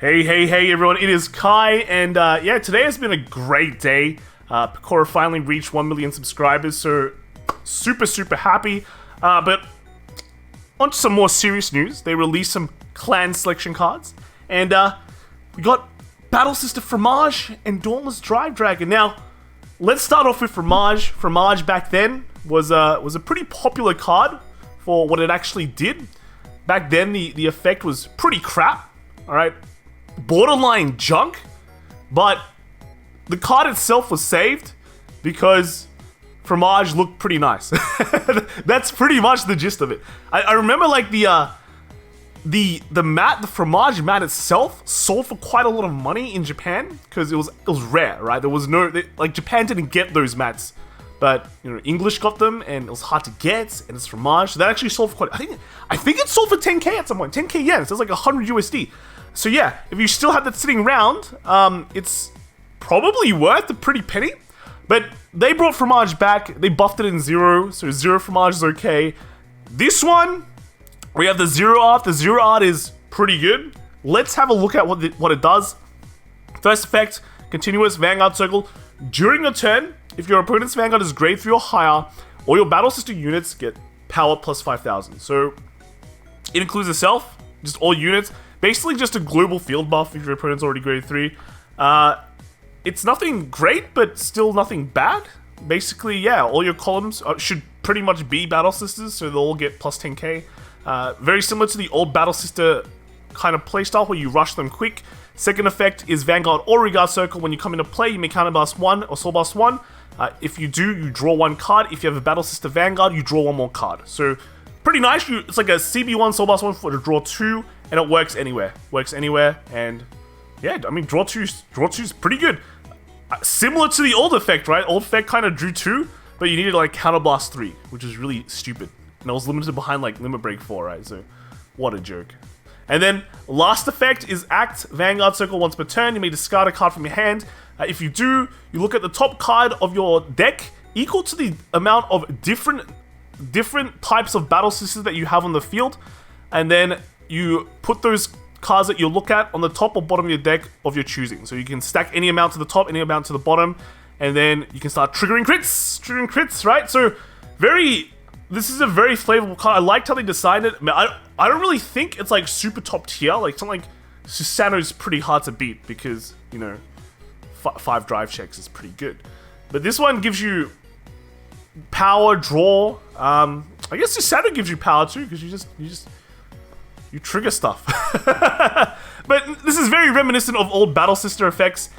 Hey everyone, it is Kai, and yeah, today has been a great day. Kagero finally reached 1 million subscribers, so super happy. But on to some more serious news. They released some clan selection cards, and we got Battle Sister Fromage and Dauntless Drive Dragon. Now, let's start off with Fromage. Fromage back then was a pretty popular card for what it actually did. Back then, the effect was pretty crap, alright? Borderline junk, but the card itself was saved because Fromage looked pretty nice. That's pretty much the gist of it. I remember like the Fromage mat itself sold for quite a lot of money in Japan because it was rare, right? There was no like Japan didn't get those mats, but you know English got them and it was hard to get, and it's Fromage. So that actually sold for quite. I think it sold for 10k at some point, 10k yen. So it's like 100 USD. So yeah, if you still have that sitting around, it's probably worth a pretty penny. But they brought Fromage back, they buffed it in Zero, so Zero Fromage is okay. This one, we have the Zero art. The Zero art is pretty good. Let's have a look at what it does. First effect, continuous Vanguard circle. During your turn, if your opponent's Vanguard is grade 3 or higher, all your Battle Sister units get power plus 5,000. So it includes itself, just all units. Basically just a global field buff if your opponent's already grade 3. It's nothing great, but still nothing bad. Basically, yeah, all your columns should pretty much be Battle Sisters, so they'll all get plus 10k. Very similar to the old Battle Sister kind of playstyle where you rush them quick. Second effect is Vanguard or Regard Circle. When you come into play, you may counterblast 1 or soul blast 1. If you do, you draw 1 card. If you have a Battle Sister Vanguard, you draw 1 more card. So pretty nice. It's like a CB1 soul blast 1 for to draw 2. And it works anywhere. And yeah, I mean, draw two's pretty good. Similar to the old effect, right? Old effect kind of drew 2, but you needed like counterblast 3, which is really stupid. And it was limited behind like Limit Break 4, right? So, what a joke. And then, last effect is Act Vanguard Circle once per turn. You may discard a card from your hand. If you do, you look at the top card of your deck, equal to the amount of different types of Battle Sisters that you have on the field. And then you put those cards that you look at on the top or bottom of your deck of your choosing. So you can stack any amount to the top, any amount to the bottom, and then you can start triggering crits, right? So this is a very flavorful card. I liked how they designed it. I don't really think it's like super top tier. Like something like Susano's pretty hard to beat because, you know, 5 drive checks is pretty good. But this one gives you power, draw. I guess Susano gives you power too because you trigger stuff. But this is very reminiscent of old Battle Sister effects.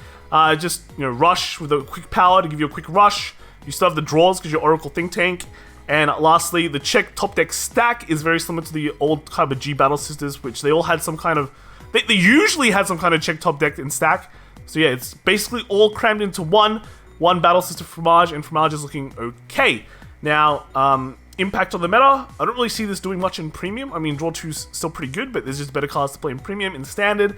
Just, you know, rush with a quick power to give you a quick rush. You still have the draws because you're Oracle Think Tank. And lastly, the check top deck stack is very similar to the old kind of G Battle Sisters, which they all had some kind of... They usually had some kind of check top deck and stack. So yeah, it's basically all crammed into one Battle Sister Fromage, and Fromage is looking okay. Now, impact on the meta, I don't really see this doing much in Premium. I mean, Draw 2's still pretty good, but there's just better cards to play in Premium. In Standard,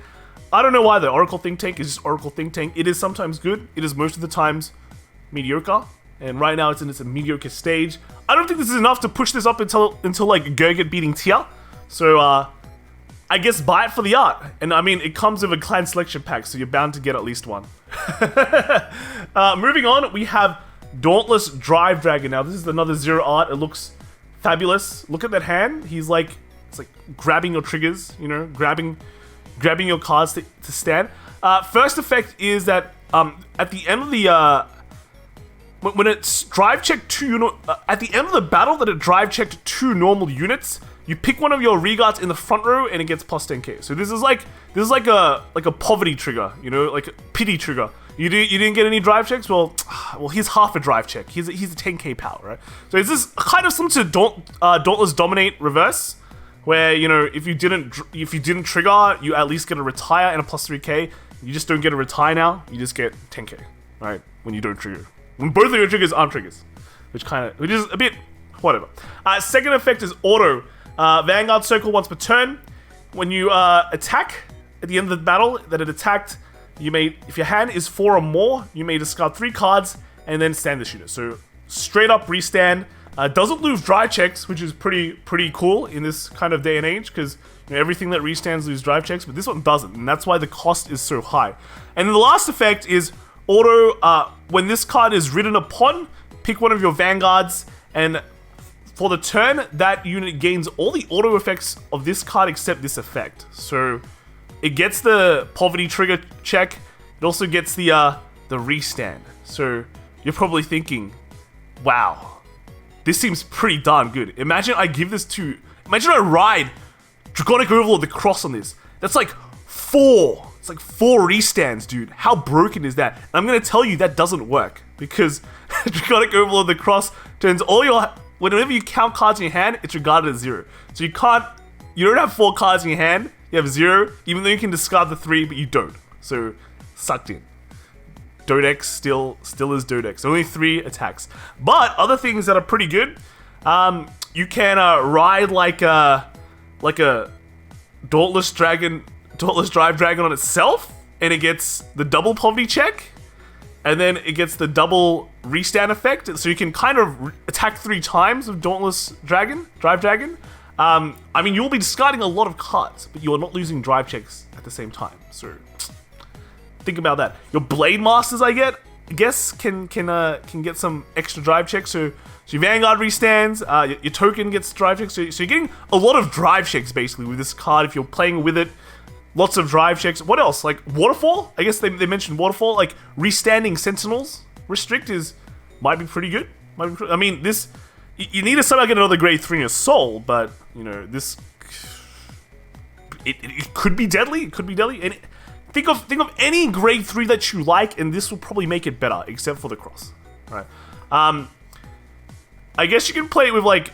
I don't know why the Oracle Think Tank is just Oracle Think Tank. It is sometimes good, it is most of the times mediocre, and right now it's in its mediocre stage. I don't think this is enough to push this up until like Gurgit beating tier. So, I guess buy it for the art. And I mean, it comes with a clan selection pack, so you're bound to get at least one. Moving on, we have Dauntless Drive Dragon. Now, this is another Zero art. It looks fabulous. Look at that hand. It's like grabbing your triggers, you know, grabbing your cards to stand. First effect is that at the end of the when it's drive checked 2 at the end of the battle that it drive checked 2 normal units, you pick one of your regards in the front row and it gets plus 10k. So this is like a poverty trigger, you know, like a pity trigger. You didn't get any drive checks? Well, here's half a drive check. He's a 10k power, right? So is this kind of similar to Dauntless Dominate Reverse, where, you know, if you didn't trigger, you at least get a retire and a plus 3k. You just don't get a retire now. You just get 10k, right? When you don't trigger. When both of your triggers aren't triggers, which is a bit whatever. Second effect is Auto. Vanguard Circle once per turn. When you attack at the end of the battle that it attacked, you may, if your hand is 4 or more, you may discard 3 cards and then stand the shooter. So straight up restand. Doesn't lose dry checks, which is pretty cool in this kind of day and age, because everything that restands lose drive checks, but this one doesn't, and that's why the cost is so high. And then the last effect is auto, when this card is ridden upon, pick one of your Vanguards, and for the turn, that unit gains all the auto effects of this card except this effect. So it gets the poverty trigger check, it also gets the restand. So you're probably thinking, wow, this seems pretty darn good. Imagine I ride Draconic Overlord the Cross on this. That's like 4. It's like 4 restands, dude. How broken is that? And I'm gonna tell you that doesn't work because Draconic Overlord the Cross turns all your, whenever you count cards in your hand, it's regarded as 0. So you don't have 4 cards in your hand, you have 0, even though you can discard the 3, but you don't. So, sucked in. Dodex still is Dodex. Only 3 attacks. But other things that are pretty good, you can ride like a Dauntless Drive Dragon on itself, and it gets the double poverty check, and then it gets the double restand effect, so you can kind of attack 3 times with Dauntless Drive Dragon. I mean, you'll be discarding a lot of cards, but you're not losing drive checks at the same time, so think about that. Your Blade Masters, I guess, can get some extra drive checks, so your Vanguard restands, your token gets drive checks, so you're getting a lot of drive checks, basically, with this card if you're playing with it. Lots of drive checks. What else? Like Waterfall? I guess they mentioned Waterfall. Like restanding Sentinels. Restrict might be pretty good. I mean, this, you need to somehow get another grade 3 in your soul, but, you know, this, it could be deadly. It could be deadly. And think of any grade 3 that you like, and this will probably make it better, except for the cross. Right? I guess you can play it with, like,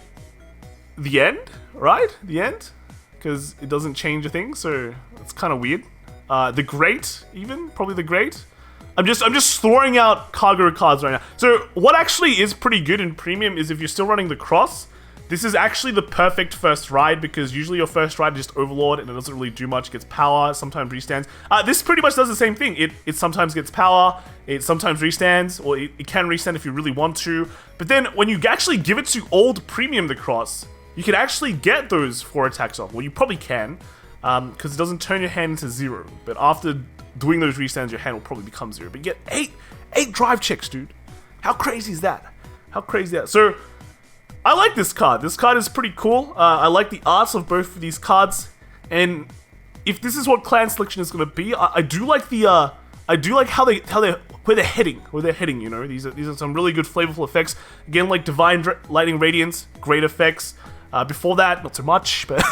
the end, right? The end? Because it doesn't change a thing, so it's kind of weird. The Great, probably the Great. I'm just throwing out Kagero cards right now. So what actually is pretty good in Premium is if you're still running the Cross, this is actually the perfect first ride, because usually your first ride is just Overlord and it doesn't really do much. It gets power, sometimes restands. This pretty much does the same thing. It sometimes gets power, it sometimes restands, or it can restand if you really want to. But then when you actually give it to old Premium the Cross, you can actually get those 4 attacks off. Well, you probably can, because it doesn't turn your hand into 0. But after doing those restands, your hand will probably become 0. But you get 8 drive checks, dude. How crazy is that? How crazy is that? So, I like this card. This card is pretty cool. I like the arts of both of these cards. And if this is what clan selection is going to be, I do like the, I do like where they're heading, you know. These are some really good flavorful effects. Again, like Divine Lightning Radiance, great effects. Before that, not so much, but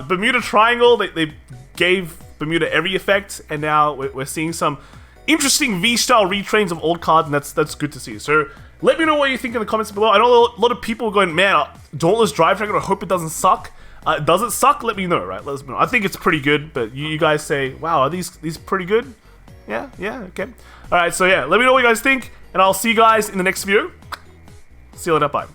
Bermuda Triangle, they gave Bermuda every effect, and now we're seeing some interesting V-style retrains of old cards, and that's good to see. So let me know what you think in the comments below. I know a lot of people are going, man, Dauntless Drive Dragon, I hope it doesn't suck. Does it suck? Let me know, right? Let us know. I think it's pretty good, but you guys say, wow, are these pretty good? Yeah, okay. Alright, so yeah, let me know what you guys think, and I'll see you guys in the next video. See you later, bye.